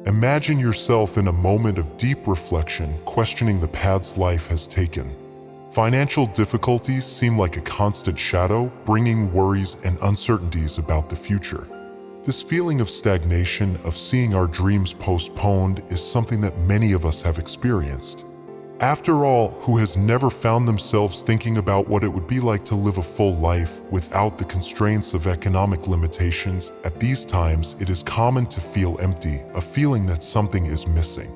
Imagine yourself in a moment of deep reflection, questioning the paths life has taken. Financial difficulties seem like a constant shadow, bringing worries and uncertainties about the future. This feeling of stagnation, of seeing our dreams postponed, is something that many of us have experienced. After all, who has never found themselves thinking about what it would be like to live a full life without the constraints of economic limitations? At these times, it is common to feel empty, a feeling that something is missing.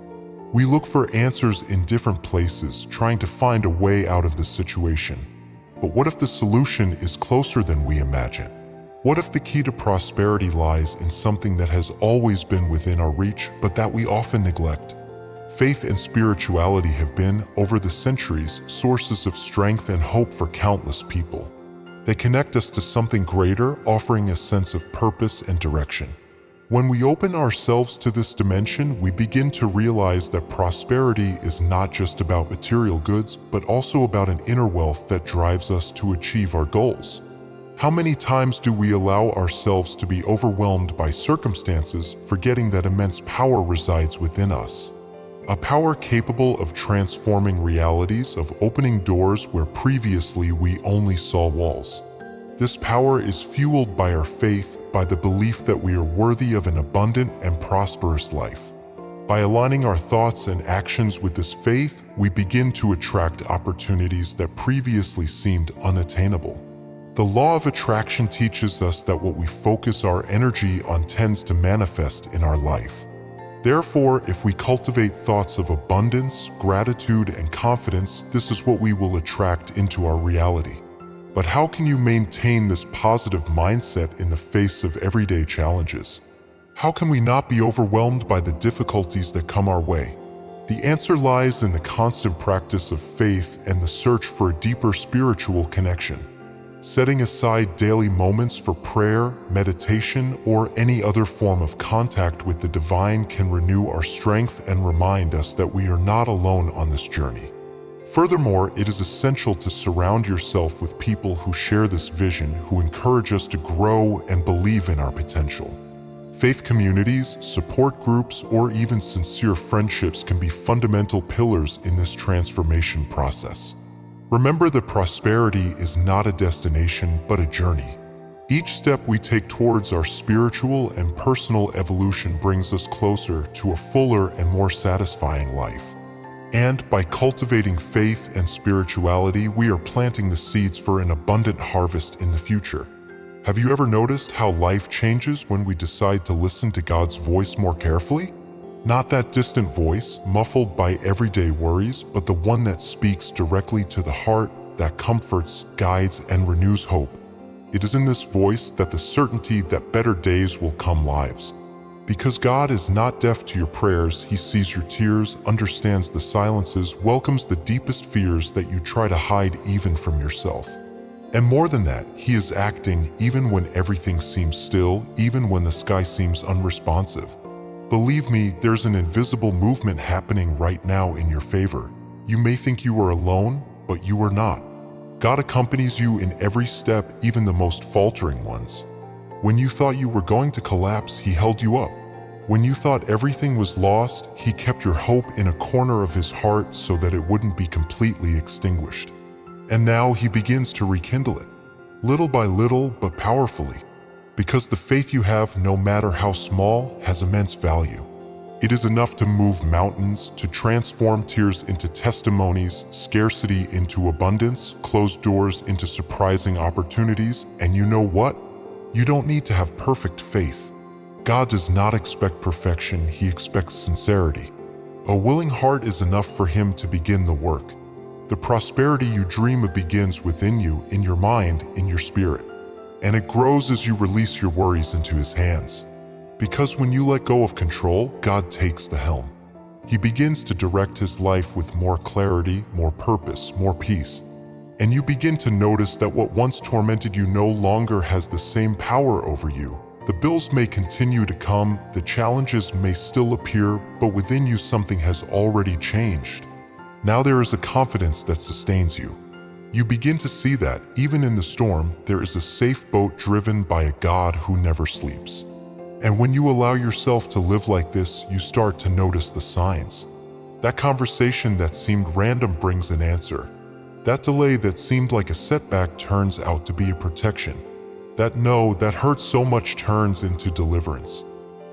We look for answers in different places, trying to find a way out of the situation. But what if the solution is closer than we imagine? What if the key to prosperity lies in something that has always been within our reach, but that we often neglect? Faith and spirituality have been, over the centuries, sources of strength and hope for countless people. They connect us to something greater, offering a sense of purpose and direction. When we open ourselves to this dimension, we begin to realize that prosperity is not just about material goods, but also about an inner wealth that drives us to achieve our goals. How many times do we allow ourselves to be overwhelmed by circumstances, forgetting that immense power resides within us? A power capable of transforming realities, of opening doors where previously we only saw walls. This power is fueled by our faith, by the belief that we are worthy of an abundant and prosperous life. By aligning our thoughts and actions with this faith, we begin to attract opportunities that previously seemed unattainable. The law of attraction teaches us that what we focus our energy on tends to manifest in our life. Therefore, if we cultivate thoughts of abundance, gratitude, and confidence, this is what we will attract into our reality. But how can you maintain this positive mindset in the face of everyday challenges? How can we not be overwhelmed by the difficulties that come our way? The answer lies in the constant practice of faith and the search for a deeper spiritual connection. Setting aside daily moments for prayer, meditation, or any other form of contact with the divine can renew our strength and remind us that we are not alone on this journey. Furthermore, it is essential to surround yourself with people who share this vision, who encourage us to grow and believe in our potential. Faith communities, support groups, or even sincere friendships can be fundamental pillars in this transformation process. Remember that prosperity is not a destination, but a journey. Each step we take towards our spiritual and personal evolution brings us closer to a fuller and more satisfying life. And by cultivating faith and spirituality, we are planting the seeds for an abundant harvest in the future. Have you ever noticed how life changes when we decide to listen to God's voice more carefully? Not that distant voice, muffled by everyday worries, but the one that speaks directly to the heart, that comforts, guides, and renews hope. It is in this voice that the certainty that better days will come lives. Because God is not deaf to your prayers, He sees your tears, understands the silences, welcomes the deepest fears that you try to hide even from yourself. And more than that, He is acting even when everything seems still, even when the sky seems unresponsive. Believe me, there's an invisible movement happening right now in your favor. You may think you are alone, but you are not. God accompanies you in every step, even the most faltering ones. When you thought you were going to collapse, He held you up. When you thought everything was lost, He kept your hope in a corner of His heart so that it wouldn't be completely extinguished. And now He begins to rekindle it, little by little, but powerfully. Because the faith you have, no matter how small, has immense value. It is enough to move mountains, to transform tears into testimonies, scarcity into abundance, closed doors into surprising opportunities, and you know what? You don't need to have perfect faith. God does not expect perfection, He expects sincerity. A willing heart is enough for Him to begin the work. The prosperity you dream of begins within you, in your mind, in your spirit. And it grows as you release your worries into His hands. Because when you let go of control, God takes the helm. He begins to direct His life with more clarity, more purpose, more peace. And you begin to notice that what once tormented you no longer has the same power over you. The bills may continue to come, the challenges may still appear, but within you something has already changed. Now there is a confidence that sustains you. You begin to see that, even in the storm, there is a safe boat driven by a God who never sleeps. And when you allow yourself to live like this, you start to notice the signs. That conversation that seemed random brings an answer. That delay that seemed like a setback turns out to be a protection. That no that hurt so much turns into deliverance.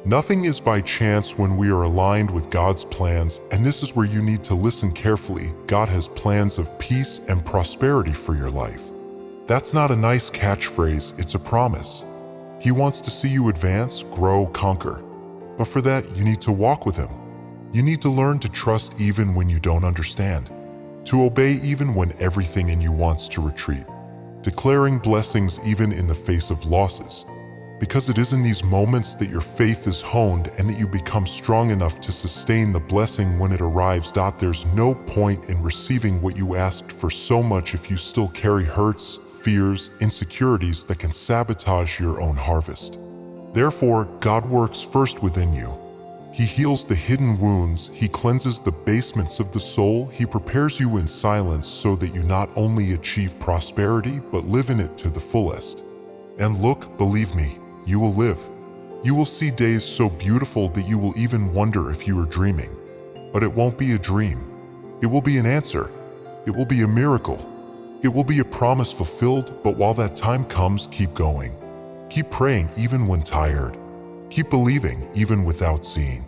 Nothing is by chance when we are aligned with God's plans, and this is where you need to listen carefully. God has plans of peace and prosperity for your life. That's not a nice catchphrase, it's a promise. He wants to see you advance, grow, conquer. But for that, you need to walk with Him. You need to learn to trust even when you don't understand, to obey even when everything in you wants to retreat, declaring blessings even in the face of losses. Because it is in these moments that your faith is honed and that you become strong enough to sustain the blessing when it arrives. There's no point in receiving what you asked for so much if you still carry hurts, fears, insecurities that can sabotage your own harvest. Therefore, God works first within you. He heals the hidden wounds, He cleanses the basements of the soul, He prepares you in silence so that you not only achieve prosperity but live in it to the fullest. And look, believe me, you will live. You will see days so beautiful that you will even wonder if you are dreaming. But it won't be a dream. It will be an answer. It will be a miracle. It will be a promise fulfilled, but while that time comes, keep going. Keep praying even when tired. Keep believing even without seeing.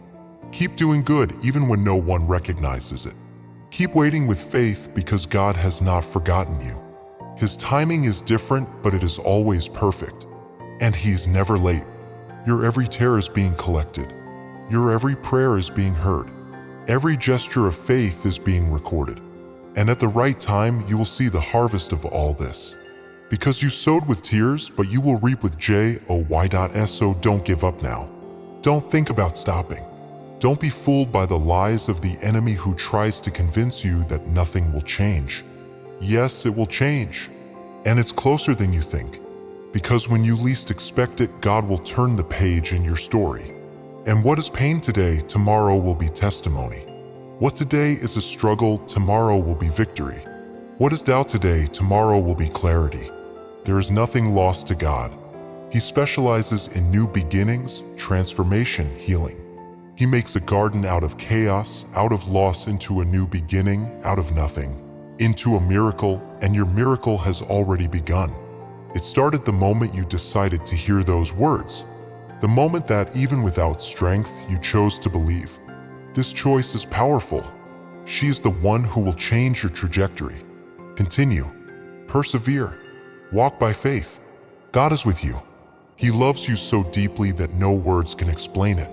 Keep doing good even when no one recognizes it. Keep waiting with faith because God has not forgotten you. His timing is different, but it is always perfect. And He is never late. Your every tear is being collected. Your every prayer is being heard. Every gesture of faith is being recorded. And at the right time, you will see the harvest of all this. Because you sowed with tears, but you will reap with joy. So don't give up now. Don't think about stopping. Don't be fooled by the lies of the enemy who tries to convince you that nothing will change. Yes, it will change. And it's closer than you think. Because when you least expect it, God will turn the page in your story. And what is pain today, tomorrow will be testimony. What today is a struggle, tomorrow will be victory. What is doubt today, tomorrow will be clarity. There is nothing lost to God. He specializes in new beginnings, transformation, healing. He makes a garden out of chaos, out of loss into a new beginning, out of nothing, into a miracle, and your miracle has already begun. It started the moment you decided to hear those words. The moment that, even without strength, you chose to believe. This choice is powerful. She is the one who will change your trajectory. Continue. Persevere. Walk by faith. God is with you. He loves you so deeply that no words can explain it.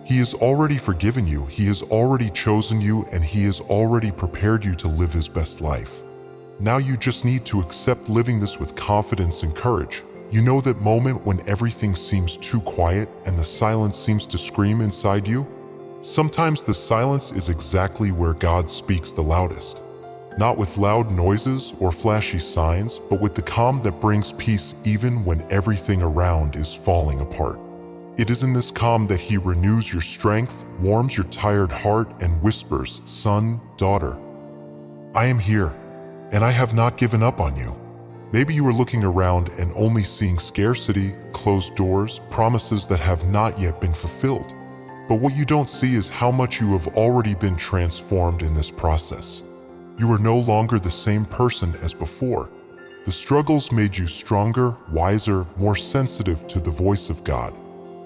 He has already forgiven you, He has already chosen you, and He has already prepared you to live His best life. Now you just need to accept living this with confidence and courage. You know that moment when everything seems too quiet and the silence seems to scream inside you? Sometimes the silence is exactly where God speaks the loudest. Not with loud noises or flashy signs, but with the calm that brings peace even when everything around is falling apart. It is in this calm that He renews your strength, warms your tired heart, and whispers, "Son, daughter, I am here, and I have not given up on you." Maybe you are looking around and only seeing scarcity, closed doors, promises that have not yet been fulfilled. But what you don't see is how much you have already been transformed in this process. You are no longer the same person as before. The struggles made you stronger, wiser, more sensitive to the voice of God.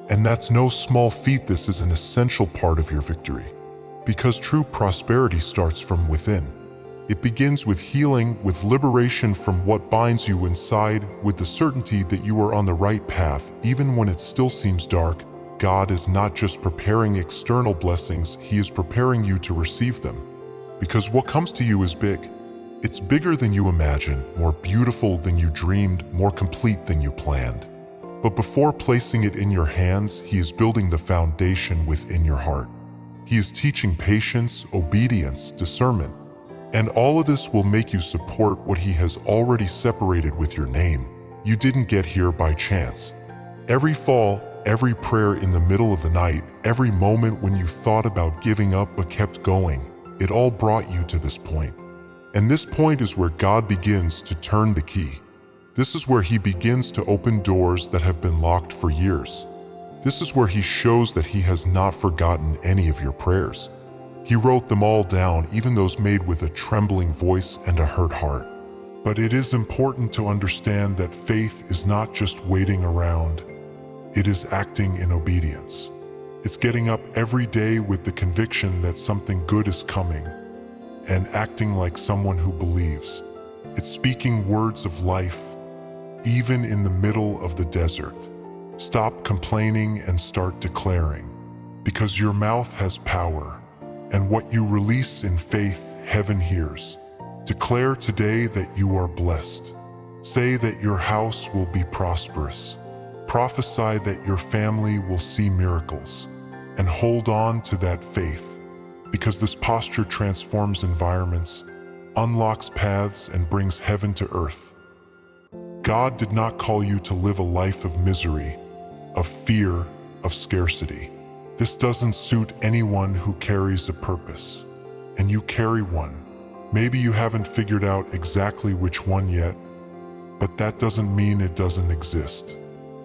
And that's no small feat. This is an essential part of your victory. Because true prosperity starts from within. It begins with healing, with liberation from what binds you inside, with the certainty that you are on the right path, even when it still seems dark. God is not just preparing external blessings, He is preparing you to receive them. Because what comes to you is big. It's bigger than you imagine, more beautiful than you dreamed, more complete than you planned. But before placing it in your hands, He is building the foundation within your heart. He is teaching patience, obedience, discernment. And all of this will make you support what He has already separated with your name. You didn't get here by chance. Every fall, every prayer in the middle of the night, every moment when you thought about giving up but kept going, it all brought you to this point. And this point is where God begins to turn the key. This is where He begins to open doors that have been locked for years. This is where he shows that he has not forgotten any of your prayers. He wrote them all down, even those made with a trembling voice and a hurt heart. But it is important to understand that faith is not just waiting around, it is acting in obedience. It's getting up every day with the conviction that something good is coming and acting like someone who believes. It's speaking words of life, even in the middle of the desert. Stop complaining and start declaring, because your mouth has power, and what you release in faith, heaven hears. Declare today that you are blessed. Say that your house will be prosperous. Prophesy that your family will see miracles. And hold on to that faith, because this posture transforms environments, unlocks paths, and brings heaven to earth. God did not call you to live a life of misery, of fear, of scarcity. This doesn't suit anyone who carries a purpose, and you carry one. Maybe you haven't figured out exactly which one yet, but that doesn't mean it doesn't exist.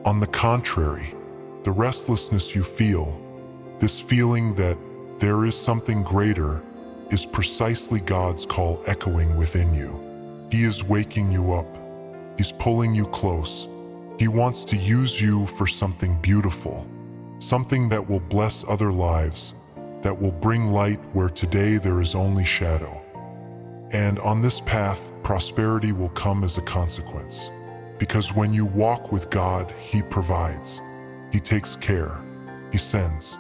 On the contrary, the restlessness you feel, this feeling that there is something greater, is precisely God's call echoing within you. He is waking you up. He's pulling you close. He wants to use you for something beautiful, something that will bless other lives, that will bring light where today there is only shadow. And on this path, prosperity will come as a consequence. Because when you walk with God, He provides. He takes care. He sends.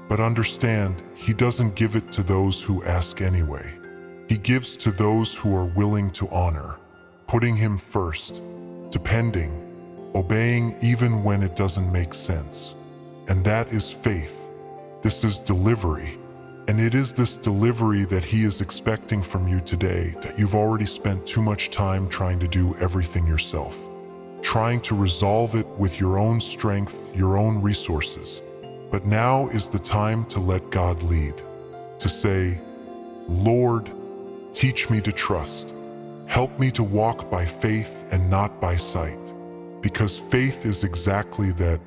But understand, He doesn't give it to those who ask anyway. He gives to those who are willing to honor, putting Him first, depending, obeying even when it doesn't make sense. And that is faith. This is delivery. And it is this delivery that He is expecting from you today, that you've already spent too much time trying to do everything yourself, trying to resolve it with your own strength, your own resources. But now is the time to let God lead, to say, Lord, teach me to trust. Help me to walk by faith and not by sight. Because faith is exactly that,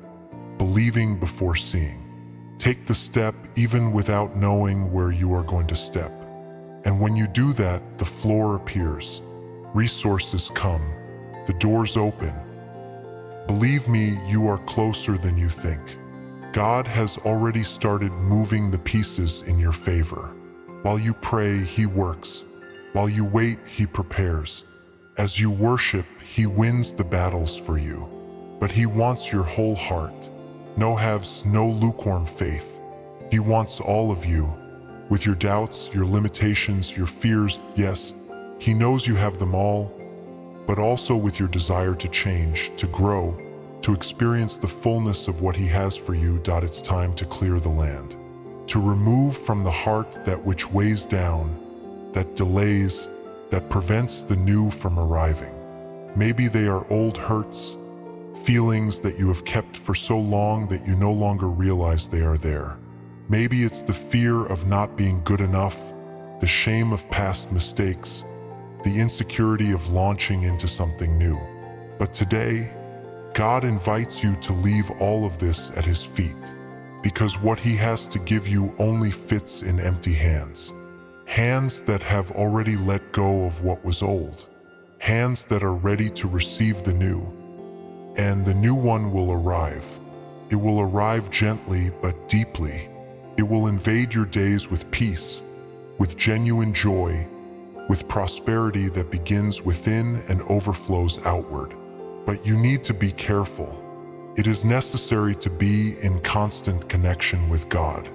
believing before seeing. Take the step even without knowing where you are going to step. And when you do that, the floor appears. Resources come. The doors open. Believe me, you are closer than you think. God has already started moving the pieces in your favor. While you pray, He works. While you wait, He prepares. As you worship, He wins the battles for you. But He wants your whole heart. No halves, no lukewarm faith. He wants all of you, with your doubts, your limitations, your fears. Yes, He knows you have them all, but also with your desire to change, to grow, to experience the fullness of what He has for you. It's time to clear the land, to remove from the heart that which weighs down, that delays, that prevents the new from arriving. Maybe they are old hurts, feelings that you have kept for so long that you no longer realize they are there. Maybe it's the fear of not being good enough, the shame of past mistakes, the insecurity of launching into something new. But today, God invites you to leave all of this at His feet, because what He has to give you only fits in empty hands. Hands that have already let go of what was old. Hands that are ready to receive the new. And the new one will arrive. It will arrive gently but deeply. It will invade your days with peace, with genuine joy, with prosperity that begins within and overflows outward. But you need to be careful. It is necessary to be in constant connection with God.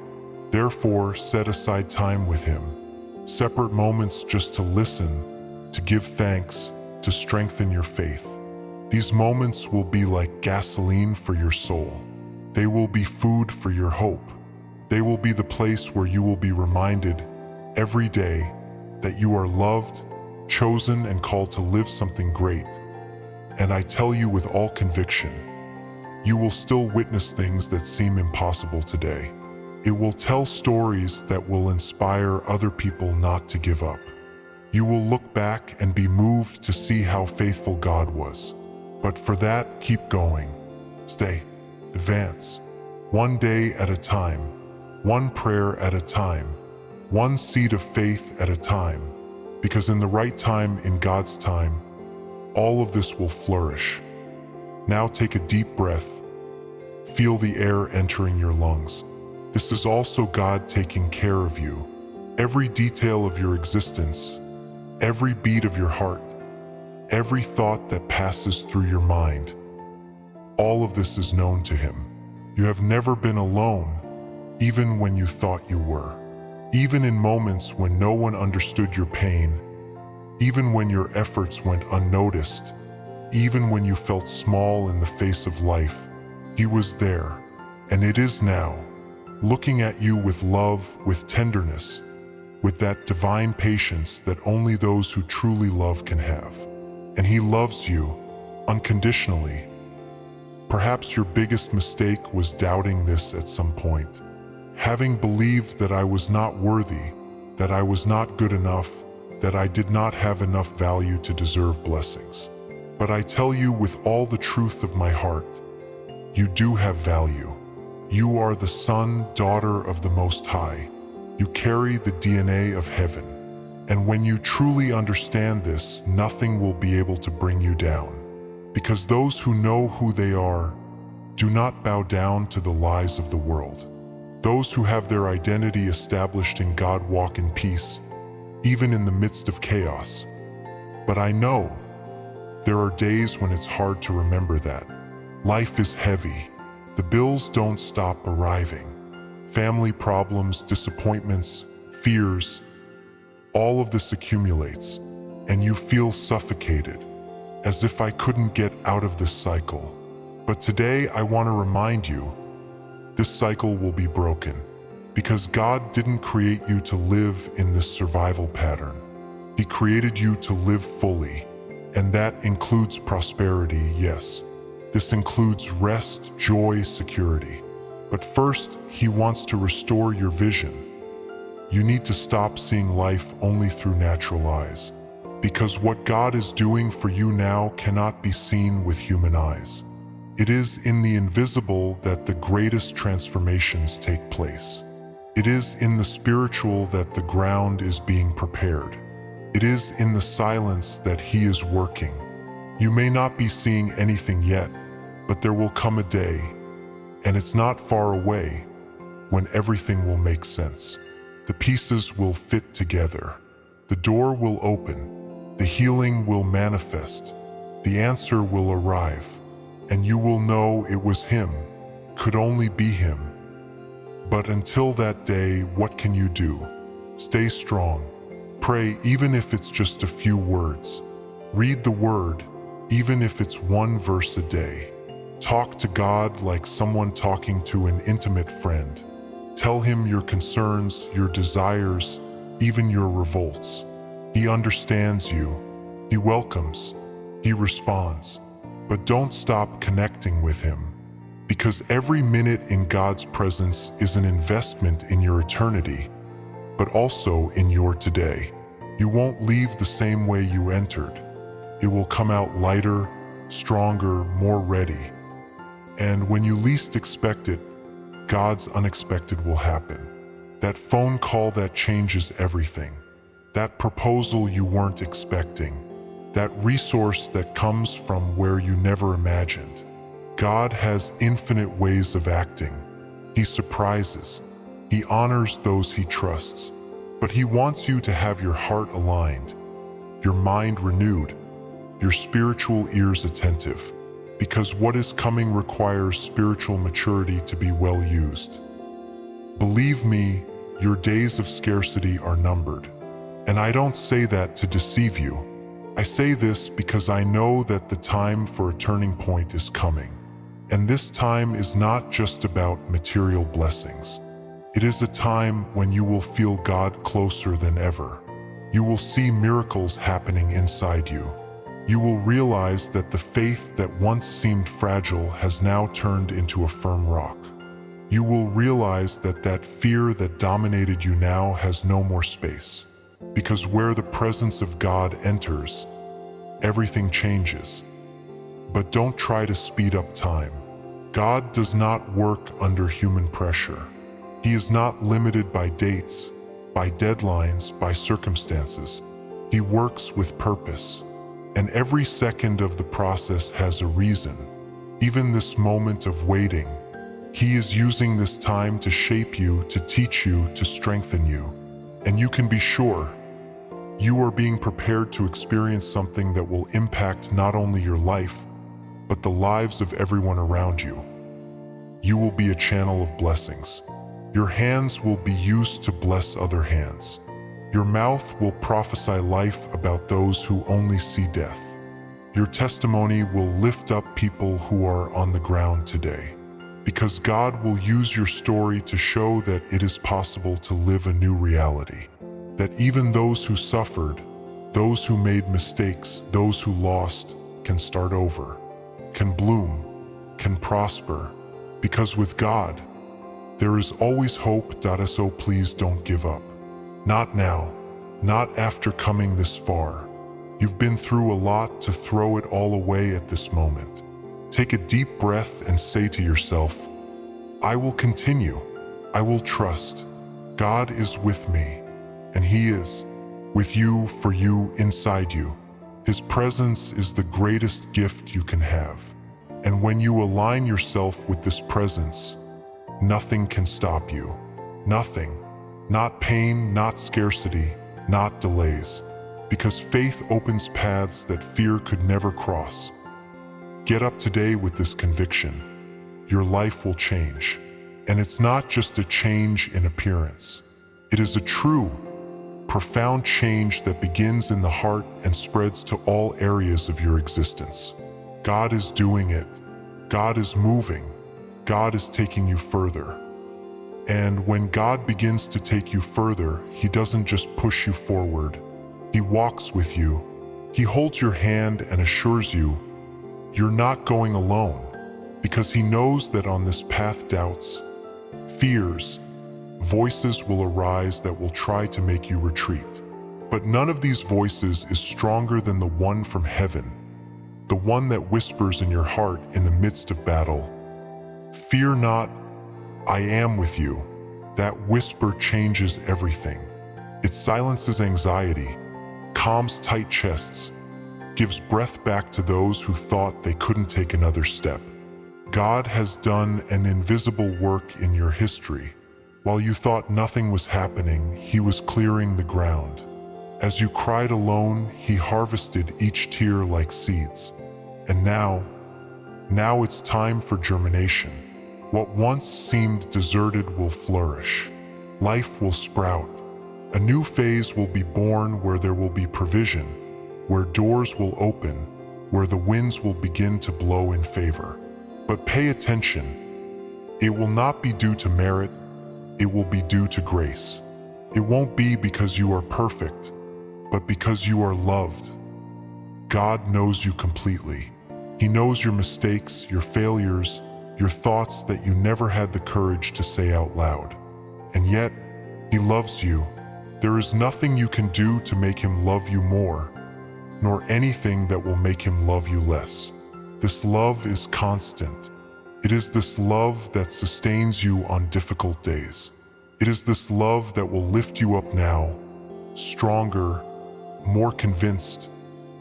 Therefore, set aside time with Him. Separate moments just to listen, to give thanks, to strengthen your faith. These moments will be like gasoline for your soul. They will be food for your hope. They will be the place where you will be reminded every day that you are loved, chosen, and called to live something great. And I tell you with all conviction, you will still witness things that seem impossible today. It will tell stories that will inspire other people not to give up. You will look back and be moved to see how faithful God was. But for that, keep going. Stay. Advance. one day at a time, one prayer at a time, one seed of faith at a time, because in the right time, in God's time, all of this will flourish. Now take a deep breath. Feel the air entering your lungs. This is also God taking care of you. Every detail of your existence, every beat of your heart, every thought that passes through your mind, all of this is known to Him. You have never been alone, even when you thought you were. Even in moments when no one understood your pain, even when your efforts went unnoticed, even when you felt small in the face of life, He was there, and it is now, looking at you with love, with tenderness, with that divine patience that only those who truly love can have. And He loves you unconditionally. Perhaps your biggest mistake was doubting this at some point, having believed that I was not worthy, that I was not good enough, that I did not have enough value to deserve blessings. But I tell you with all the truth of my heart, you do have value. You are the son, daughter of the Most High. You carry the DNA of heaven. And when you truly understand this, nothing will be able to bring you down. Because those who know who they are do not bow down to the lies of the world. Those who have their identity established in God walk in peace, even in the midst of chaos. But I know there are days when it's hard to remember that. Life is heavy. The bills don't stop arriving. Family problems, disappointments, fears, all of this accumulates, and you feel suffocated, as if I couldn't get out of this cycle. But today I want to remind you, this cycle will be broken, because God didn't create you to live in this survival pattern. He created you to live fully, and that includes prosperity, yes. This includes rest, joy, security. But first, He wants to restore your vision. You need to stop seeing life only through natural eyes, because what God is doing for you now cannot be seen with human eyes. It is in the invisible that the greatest transformations take place. It is in the spiritual that the ground is being prepared. It is in the silence that He is working. You may not be seeing anything yet, but there will come a day, and it's not far away, when everything will make sense. The pieces will fit together. The door will open. The healing will manifest. The answer will arrive. And you will know it was Him, could only be Him. But until that day, what can you do? Stay strong. Pray even if it's just a few words. Read the Word, even if it's one verse a day. Talk to God like someone talking to an intimate friend. Tell Him your concerns, your desires, even your revolts. He understands you. He welcomes. He responds. But don't stop connecting with Him, because every minute in God's presence is an investment in your eternity, but also in your today. You won't leave the same way you entered. It will come out lighter, stronger, more ready. And when you least expect it, God's unexpected will happen. That phone call that changes everything. That proposal you weren't expecting. That resource that comes from where you never imagined. God has infinite ways of acting. He surprises. He honors those He trusts. But He wants you to have your heart aligned, your mind renewed, your spiritual ears attentive. Because what is coming requires spiritual maturity to be well used. Believe me, your days of scarcity are numbered. And I don't say that to deceive you. I say this because I know that the time for a turning point is coming. And this time is not just about material blessings. It is a time when you will feel God closer than ever. You will see miracles happening inside you. You will realize that the faith that once seemed fragile has now turned into a firm rock. You will realize that that fear that dominated you now has no more space. Because where the presence of God enters, everything changes. But don't try to speed up time. God does not work under human pressure. He is not limited by dates, by deadlines, by circumstances. He works with purpose. And every second of the process has a reason. Even this moment of waiting, He is using this time to shape you, to teach you, to strengthen you. And you can be sure, you are being prepared to experience something that will impact not only your life, but the lives of everyone around you. You will be a channel of blessings. Your hands will be used to bless other hands. Your mouth will prophesy life about those who only see death. Your testimony will lift up people who are on the ground today. Because God will use your story to show that it is possible to live a new reality. That even those who suffered, those who made mistakes, those who lost, can start over, can bloom, can prosper. Because with God, there is always hope. So please don't give up. Not now, not after coming this far. You've been through a lot to throw it all away at this moment. Take a deep breath and say to yourself, I will continue. I will trust. God is with me, and He is with you, for you, inside you. His presence is the greatest gift you can have. And when you align yourself with this presence, nothing can stop you. Nothing. Not pain, not scarcity, not delays. Because faith opens paths that fear could never cross. Get up today with this conviction. Your life will change. And it's not just a change in appearance. It is a true, profound change that begins in the heart and spreads to all areas of your existence. God is doing it. God is moving. God is taking you further. And when God begins to take you further, He doesn't just push you forward. He walks with you. He holds your hand and assures you, you're not going alone, because He knows that on this path doubts, fears, voices will arise that will try to make you retreat. But none of these voices is stronger than the one from heaven, the one that whispers in your heart in the midst of battle. Fear not, I am with you. That whisper changes everything. It silences anxiety, calms tight chests, gives breath back to those who thought they couldn't take another step. God has done an invisible work in your history. While you thought nothing was happening, He was clearing the ground. As you cried alone, He harvested each tear like seeds. And now it's time for germination. What once seemed deserted will flourish. Life will sprout. A new phase will be born where there will be provision, where doors will open, where the winds will begin to blow in favor. But pay attention. It will not be due to merit. It will be due to grace. It won't be because you are perfect, but because you are loved. God knows you completely. He knows your mistakes, your failures, your thoughts that you never had the courage to say out loud. And yet, He loves you. There is nothing you can do to make Him love you more, nor anything that will make Him love you less. This love is constant. It is this love that sustains you on difficult days. It is this love that will lift you up now, stronger, more convinced,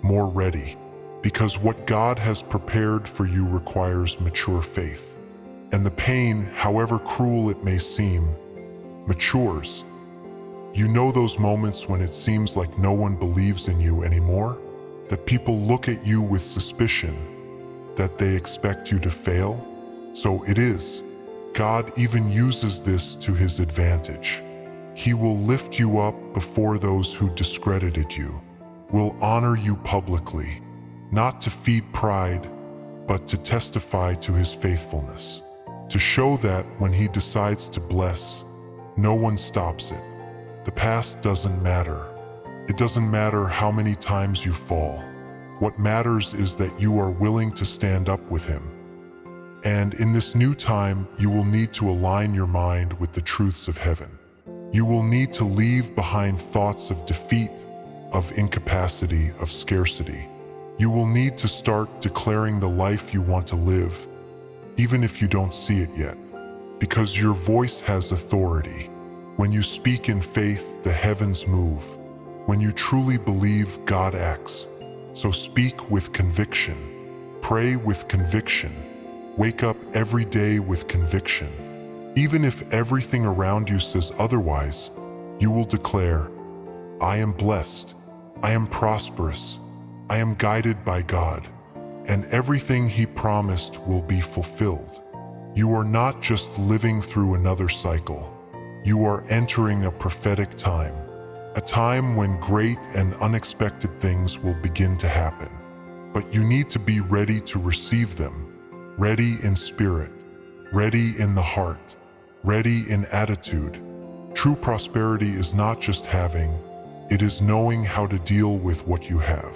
more ready. Because what God has prepared for you requires mature faith. And the pain, however cruel it may seem, matures. You know those moments when it seems like no one believes in you anymore? That people look at you with suspicion, that they expect you to fail? So it is. God even uses this to His advantage. He will lift you up before those who discredited you, will honor you publicly, not to feed pride, but to testify to His faithfulness, to show that when He decides to bless, no one stops it. The past doesn't matter. It doesn't matter how many times you fall. What matters is that you are willing to stand up with Him. And in this new time, you will need to align your mind with the truths of heaven. You will need to leave behind thoughts of defeat, of incapacity, of scarcity. You will need to start declaring the life you want to live, even if you don't see it yet. Because your voice has authority. When you speak in faith, the heavens move. When you truly believe, God acts. So speak with conviction. Pray with conviction. Wake up every day with conviction. Even if everything around you says otherwise, you will declare, I am blessed. I am prosperous. I am guided by God. And everything He promised will be fulfilled. You are not just living through another cycle. You are entering a prophetic time, a time when great and unexpected things will begin to happen. But you need to be ready to receive them, ready in spirit, ready in the heart, ready in attitude. True prosperity is not just having, it is knowing how to deal with what you have.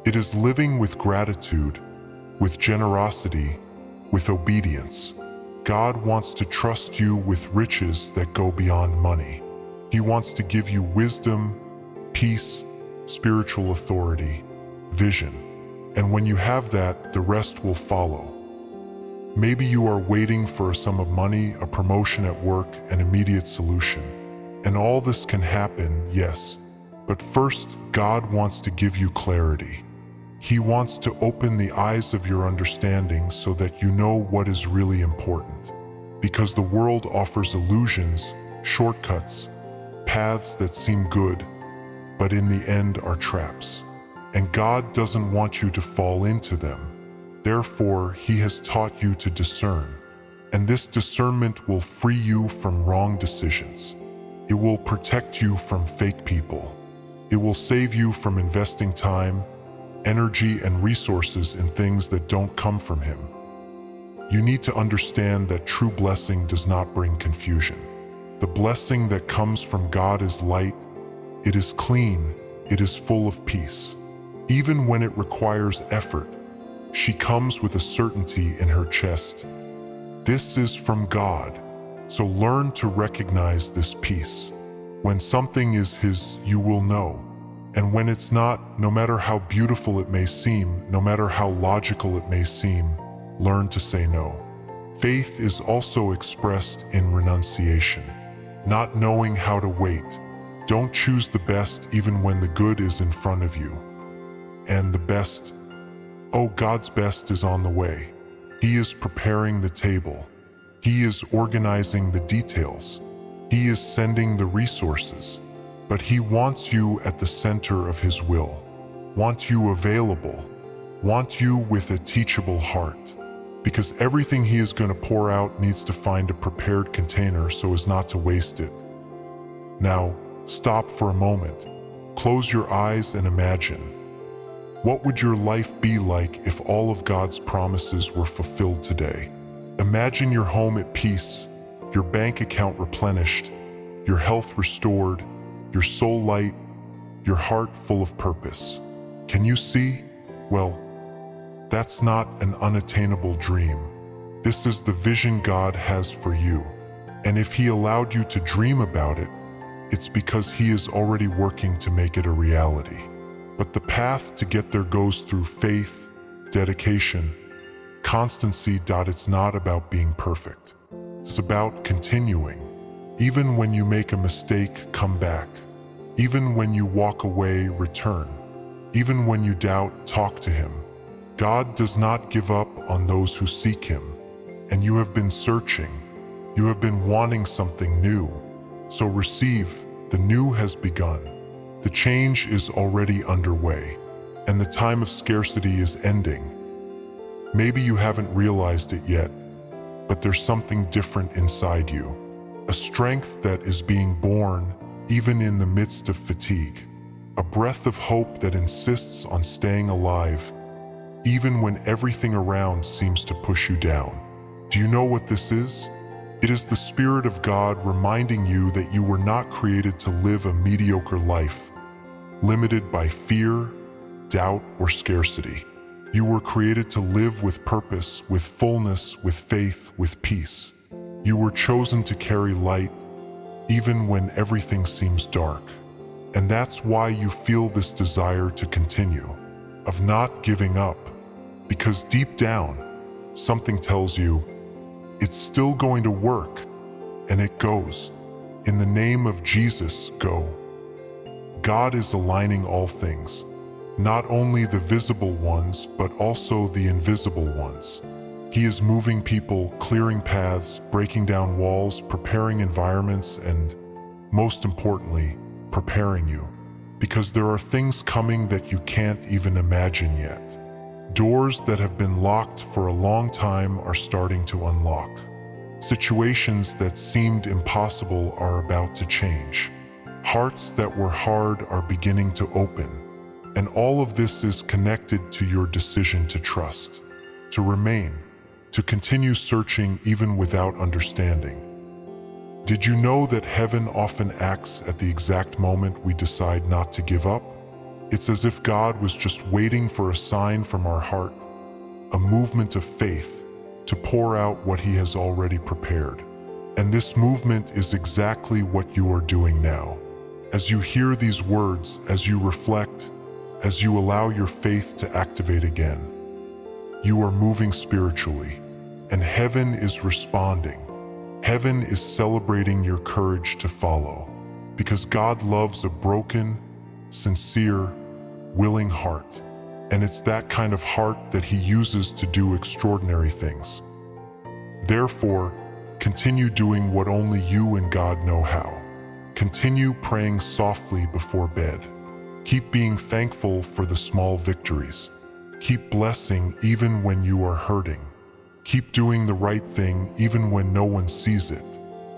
It is living with gratitude, with generosity, with obedience. God wants to trust you with riches that go beyond money. He wants to give you wisdom, peace, spiritual authority, vision. And when you have that, the rest will follow. Maybe you are waiting for a sum of money, a promotion at work, an immediate solution. And all this can happen, yes. But first, God wants to give you clarity. He wants to open the eyes of your understanding so that you know what is really important. Because the world offers illusions, shortcuts, paths that seem good, but in the end are traps. And God doesn't want you to fall into them. Therefore, He has taught you to discern. And this discernment will free you from wrong decisions. It will protect you from fake people. It will save you from investing time, energy, and resources in things that don't come from Him. You need to understand that true blessing does not bring confusion. The blessing that comes from God is light, it is clean, it is full of peace. Even when it requires effort, she comes with a certainty in her chest. This is from God, so learn to recognize this peace. When something is His, you will know. And when it's not, no matter how beautiful it may seem, no matter how logical it may seem, learn to say no. Faith is also expressed in renunciation. Not knowing how to wait. Don't choose the best even when the good is in front of you. And the best, oh, God's best is on the way. He is preparing the table. He is organizing the details. He is sending the resources. But He wants you at the center of His will, wants you available, wants you with a teachable heart. Because everything He is going to pour out needs to find a prepared container so as not to waste it. Now, stop for a moment. Close your eyes and imagine. What would your life be like if all of God's promises were fulfilled today? Imagine your home at peace, your bank account replenished, your health restored, your soul light, your heart full of purpose. Can you see? Well, that's not an unattainable dream. This is the vision God has for you. And if He allowed you to dream about it, it's because He is already working to make it a reality. But the path to get there goes through faith, dedication, constancy. It's not about being perfect. It's about continuing. Even when you make a mistake, come back. Even when you walk away, return. Even when you doubt, talk to Him. God does not give up on those who seek Him. And you have been searching. You have been wanting something new. So receive. The new has begun. The change is already underway. And the time of scarcity is ending. Maybe you haven't realized it yet, but there's something different inside you. A strength that is being born even in the midst of fatigue. A breath of hope that insists on staying alive, even when everything around seems to push you down. Do you know what this is? It is the Spirit of God reminding you that you were not created to live a mediocre life, limited by fear, doubt, or scarcity. You were created to live with purpose, with fullness, with faith, with peace. You were chosen to carry light, even when everything seems dark. And that's why you feel this desire to continue, of not giving up. Because deep down, something tells you, It's still going to work, and it goes. In the name of Jesus, go. God is aligning all things, not only the visible ones, but also the invisible ones. He is moving people, clearing paths, breaking down walls, preparing environments, and, most importantly, preparing you. Because there are things coming that you can't even imagine yet. Doors that have been locked for a long time are starting to unlock. Situations that seemed impossible are about to change. Hearts that were hard are beginning to open. And all of this is connected to your decision to trust, to remain, to continue searching even without understanding. Did you know that heaven often acts at the exact moment we decide not to give up? It's as if God was just waiting for a sign from our heart, a movement of faith, to pour out what He has already prepared. And this movement is exactly what you are doing now. As you hear these words, as you reflect, as you allow your faith to activate again, you are moving spiritually, and heaven is responding. Heaven is celebrating your courage to follow, because God loves a broken, sincere, willing heart, and it's that kind of heart that He uses to do extraordinary things. Therefore, continue doing what only you and God know how. Continue praying softly before bed. Keep being thankful for the small victories. Keep blessing even when you are hurting. Keep doing the right thing even when no one sees it,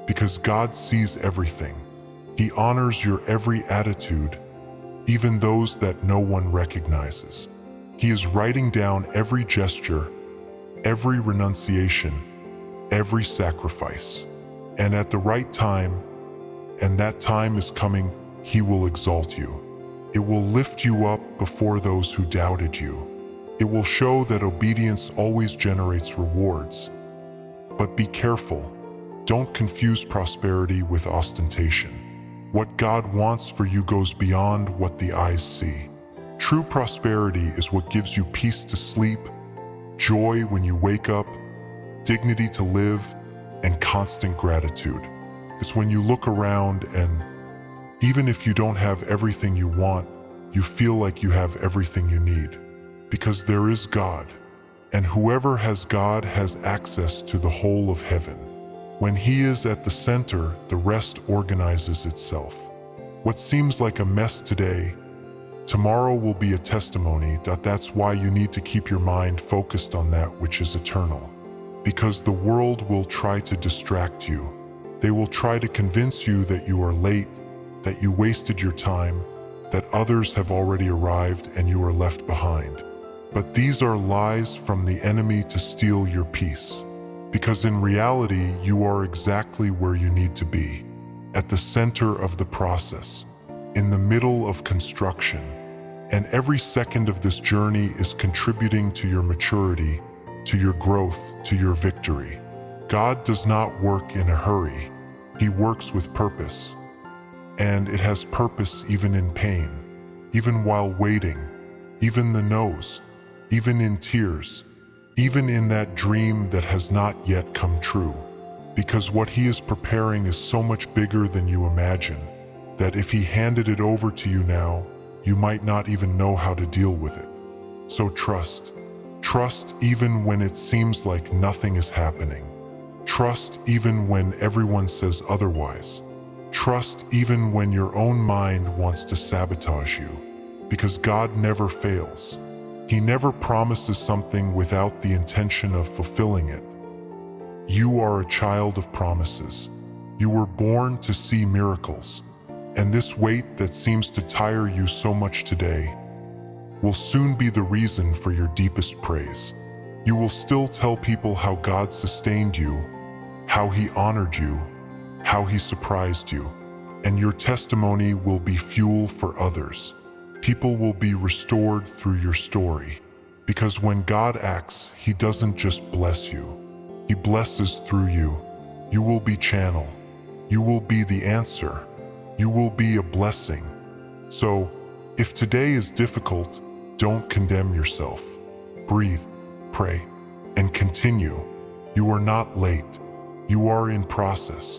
because God sees everything. He honors your every attitude, even those that no one recognizes. He is writing down every gesture, every renunciation, every sacrifice. And at the right time, and that time is coming, He will exalt you. It will lift you up before those who doubted you. It will show that obedience always generates rewards. But be careful. Don't confuse prosperity with ostentation. What God wants for you goes beyond what the eyes see. True prosperity is what gives you peace to sleep, joy when you wake up, dignity to live, and constant gratitude. It's when you look around and, even if you don't have everything you want, you feel like you have everything you need. Because there is God, and whoever has God has access to the whole of heaven. When He is at the center, the rest organizes itself. What seems like a mess today, tomorrow will be a testimony. That's why you need to keep your mind focused on that which is eternal. Because the world will try to distract you. They will try to convince you that you are late, that you wasted your time, that others have already arrived and you are left behind. But these are lies from the enemy to steal your peace. Because in reality, you are exactly where you need to be, at the center of the process, in the middle of construction. And every second of this journey is contributing to your maturity, to your growth, to your victory. God does not work in a hurry. He works with purpose. And it has purpose even in pain, even while waiting, even the no's, even in tears, even in that dream that has not yet come true. Because what He is preparing is so much bigger than you imagine, that if He handed it over to you now, you might not even know how to deal with it. So trust. Trust even when it seems like nothing is happening. Trust even when everyone says otherwise. Trust even when your own mind wants to sabotage you. Because God never fails. He never promises something without the intention of fulfilling it. You are a child of promises. You were born to see miracles. And this weight that seems to tire you so much today will soon be the reason for your deepest praise. You will still tell people how God sustained you, how He honored you, how He surprised you. And your testimony will be fuel for others. People will be restored through your story. Because when God acts, He doesn't just bless you. He blesses through you. You will be channel. You will be the answer. You will be a blessing. So, if today is difficult, don't condemn yourself. Breathe, pray, and continue. You are not late. You are in process.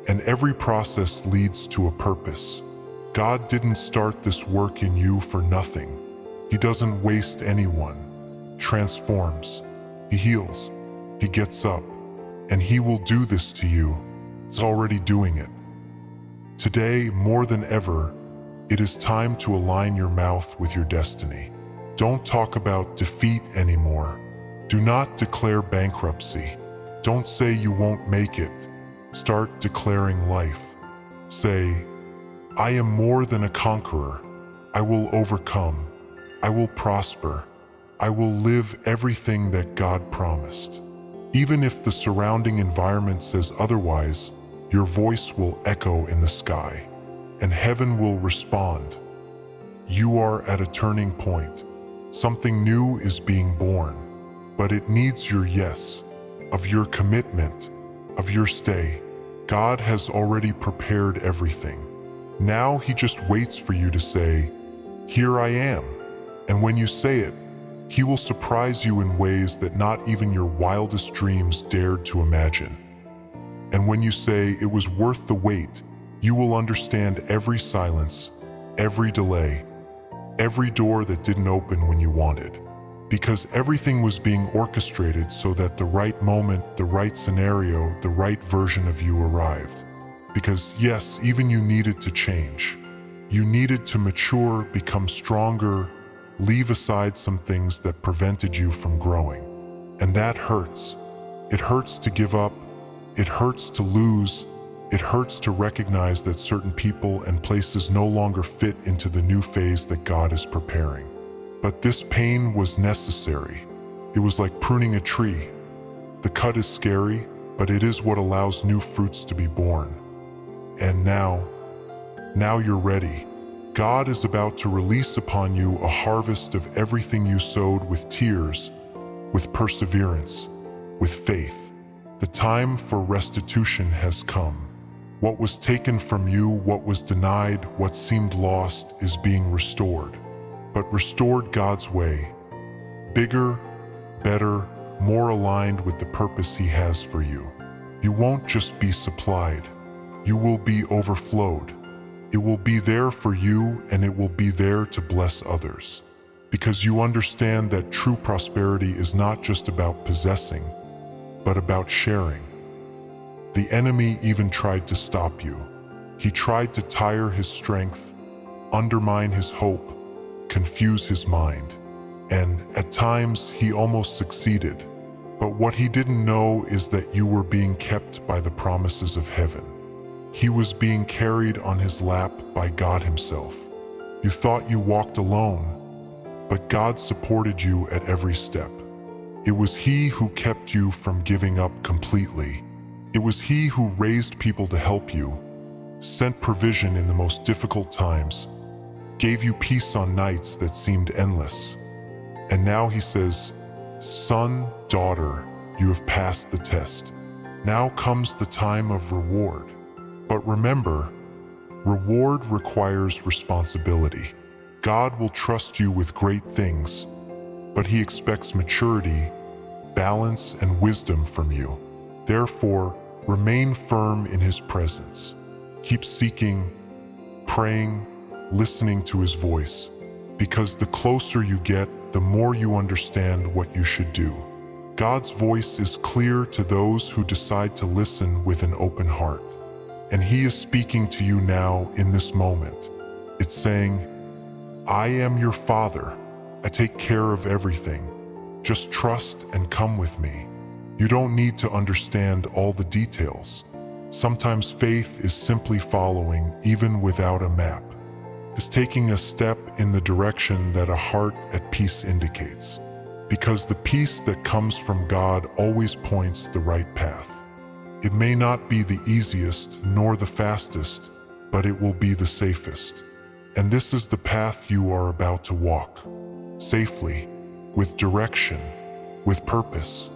And every process leads to a purpose. God didn't start this work in you for nothing. He doesn't waste anyone. Transforms. He heals. He gets up. And He will do this to you. He's already doing it. Today, more than ever, it is time to align your mouth with your destiny. Don't talk about defeat anymore. Do not declare bankruptcy. Don't say you won't make it. Start declaring life. Say, I am more than a conqueror. I will overcome. I will prosper. I will live everything that God promised. Even if the surrounding environment says otherwise, your voice will echo in the sky, and heaven will respond. You are at a turning point. Something new is being born, but it needs your yes, of your commitment, of your stay. God has already prepared everything. Now He just waits for you to say, "Here I am." And when you say it, He will surprise you in ways that not even your wildest dreams dared to imagine. And when you say it was worth the wait, you will understand every silence, every delay, every door that didn't open when you wanted. Because everything was being orchestrated so that the right moment, the right scenario, the right version of you arrived. Because yes, even you needed to change. You needed to mature, become stronger, leave aside some things that prevented you from growing. And that hurts. It hurts to give up. It hurts to lose. It hurts to recognize that certain people and places no longer fit into the new phase that God is preparing. But this pain was necessary. It was like pruning a tree. The cut is scary, but it is what allows new fruits to be born. And now you're ready. God is about to release upon you a harvest of everything you sowed with tears, with perseverance, with faith. The time for restitution has come. What was taken from you, what was denied, what seemed lost is being restored. But restored God's way. Bigger, better, more aligned with the purpose He has for you. You won't just be supplied. You will be overflowed. It will be there for you, and it will be there to bless others. Because you understand that true prosperity is not just about possessing, but about sharing. The enemy even tried to stop you. He tried to tire his strength, undermine his hope, confuse his mind. And at times, he almost succeeded. But what he didn't know is that you were being kept by the promises of heaven. He was being carried on His lap by God Himself. You thought you walked alone, but God supported you at every step. It was He who kept you from giving up completely. It was He who raised people to help you, sent provision in the most difficult times, gave you peace on nights that seemed endless. And now He says, "Son, daughter, you have passed the test. Now comes the time of reward." But remember, reward requires responsibility. God will trust you with great things, but He expects maturity, balance, and wisdom from you. Therefore, remain firm in His presence. Keep seeking, praying, listening to His voice, because the closer you get, the more you understand what you should do. God's voice is clear to those who decide to listen with an open heart. And He is speaking to you now in this moment. It's saying, "I am your Father. I take care of everything. Just trust and come with me." You don't need to understand all the details. Sometimes faith is simply following, even without a map. It's taking a step in the direction that a heart at peace indicates. Because the peace that comes from God always points the right path. It may not be the easiest nor the fastest, but it will be the safest. And this is the path you are about to walk. Safely, with direction, with purpose,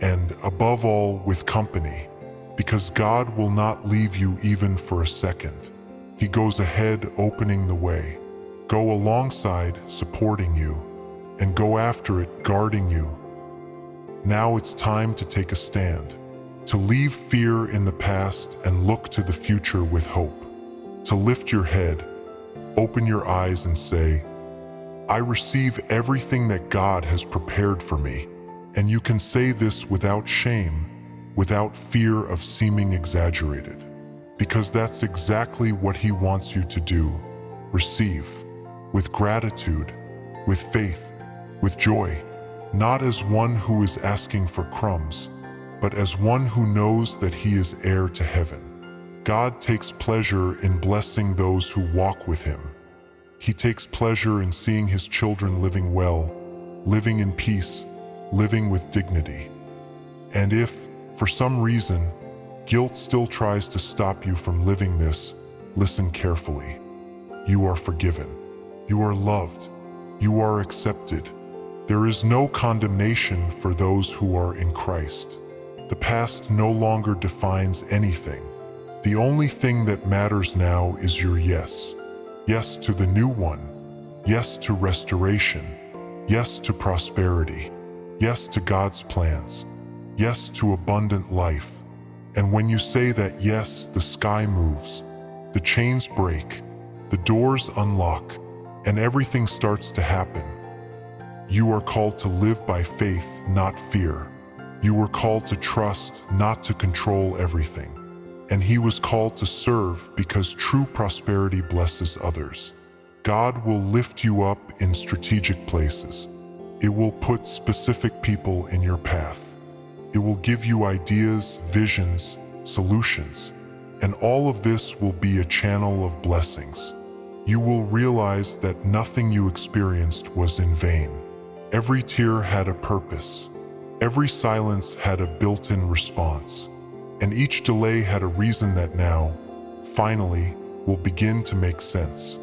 and above all, with company. Because God will not leave you even for a second. He goes ahead opening the way, go alongside supporting you, and go after it guarding you. Now it's time to take a stand, to leave fear in the past and look to the future with hope, to lift your head, open your eyes and say, I receive everything that God has prepared for me. And you can say this without shame, without fear of seeming exaggerated, because that's exactly what He wants you to do. Receive, with gratitude, with faith, with joy, not as one who is asking for crumbs, but as one who knows that he is heir to heaven. God takes pleasure in blessing those who walk with Him. He takes pleasure in seeing His children living well, living in peace, living with dignity. And if, for some reason, guilt still tries to stop you from living this, listen carefully. You are forgiven. You are loved. You are accepted. There is no condemnation for those who are in Christ. The past no longer defines anything. The only thing that matters now is your yes. Yes to the new one. Yes to restoration. Yes to prosperity. Yes to God's plans. Yes to abundant life. And when you say that yes, the sky moves, the chains break, the doors unlock, and everything starts to happen. You are called to live by faith, not fear. You were called to trust, not to control everything. And He was called to serve because true prosperity blesses others. God will lift you up in strategic places. It will put specific people in your path. It will give you ideas, visions, solutions. And all of this will be a channel of blessings. You will realize that nothing you experienced was in vain. Every tear had a purpose. Every silence had a built-in response. And each delay had a reason that now, finally, will begin to make sense.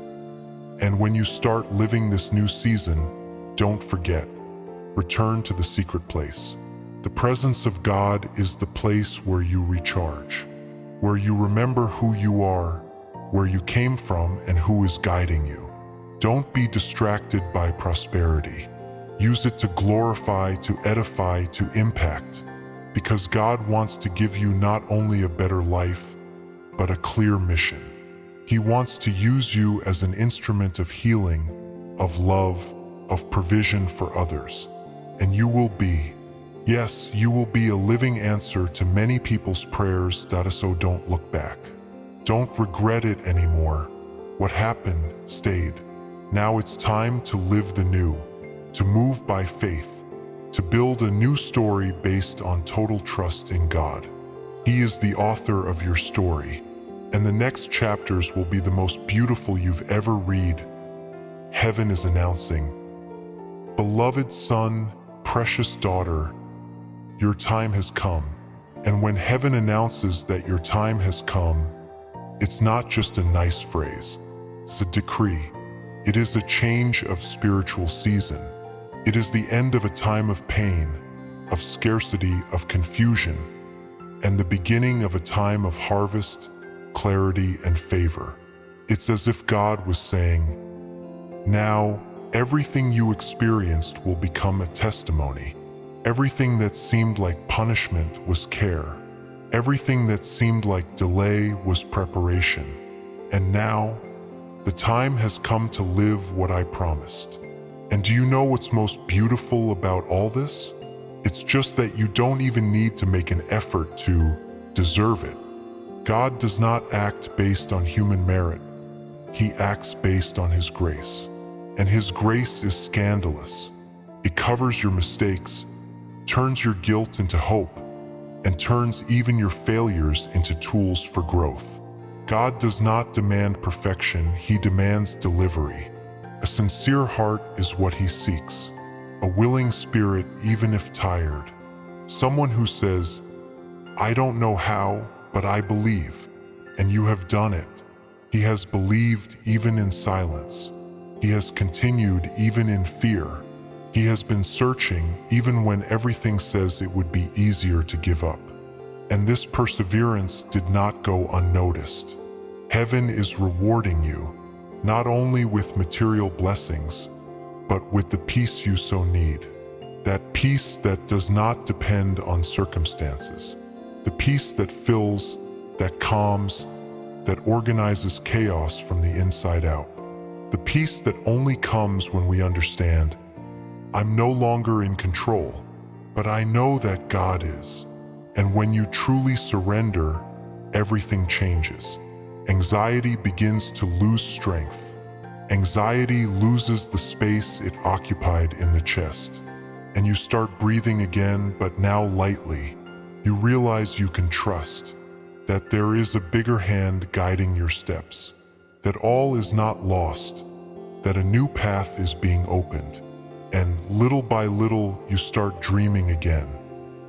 And when you start living this new season, don't forget, return to the secret place. The presence of God is the place where you recharge, where you remember who you are, where you came from, and who is guiding you. Don't be distracted by prosperity. Use it to glorify, to edify, to impact, because God wants to give you not only a better life, but a clear mission. He wants to use you as an instrument of healing, of love, of provision for others. And you will be, yes, you will be a living answer to many people's prayers. So don't look back. Don't regret it anymore. What happened stayed. Now it's time to live the new, to move by faith, to build a new story based on total trust in God. He is the author of your story, and the next chapters will be the most beautiful you've ever read. Heaven is announcing, beloved son, precious daughter, your time has come. And when heaven announces that your time has come, it's not just a nice phrase, it's a decree. It is a change of spiritual season. It is the end of a time of pain, of scarcity, of confusion, and the beginning of a time of harvest, clarity, and favor. It's as if God was saying, now, everything you experienced will become a testimony. Everything that seemed like punishment was care. Everything that seemed like delay was preparation. And now, the time has come to live what I promised. And do you know what's most beautiful about all this? It's just that you don't even need to make an effort to deserve it. God does not act based on human merit. He acts based on His grace. And His grace is scandalous. It covers your mistakes, turns your guilt into hope, and turns even your failures into tools for growth. God does not demand perfection, He demands delivery. A sincere heart is what He seeks. A willing spirit, even if tired. Someone who says, I don't know how, but I believe. And you have done it. He has believed even in silence. He has continued even in fear. He has been searching even when everything says it would be easier to give up. And this perseverance did not go unnoticed. Heaven is rewarding you, not only with material blessings, but with the peace you so need. That peace that does not depend on circumstances. The peace that fills, that calms, that organizes chaos from the inside out. The peace that only comes when we understand, I'm no longer in control, but I know that God is. And when you truly surrender, everything changes. Anxiety begins to lose strength. Anxiety loses the space it occupied in the chest. And you start breathing again, but now lightly. You realize you can trust, that there is a bigger hand guiding your steps, that all is not lost, that a new path is being opened. And little by little, you start dreaming again.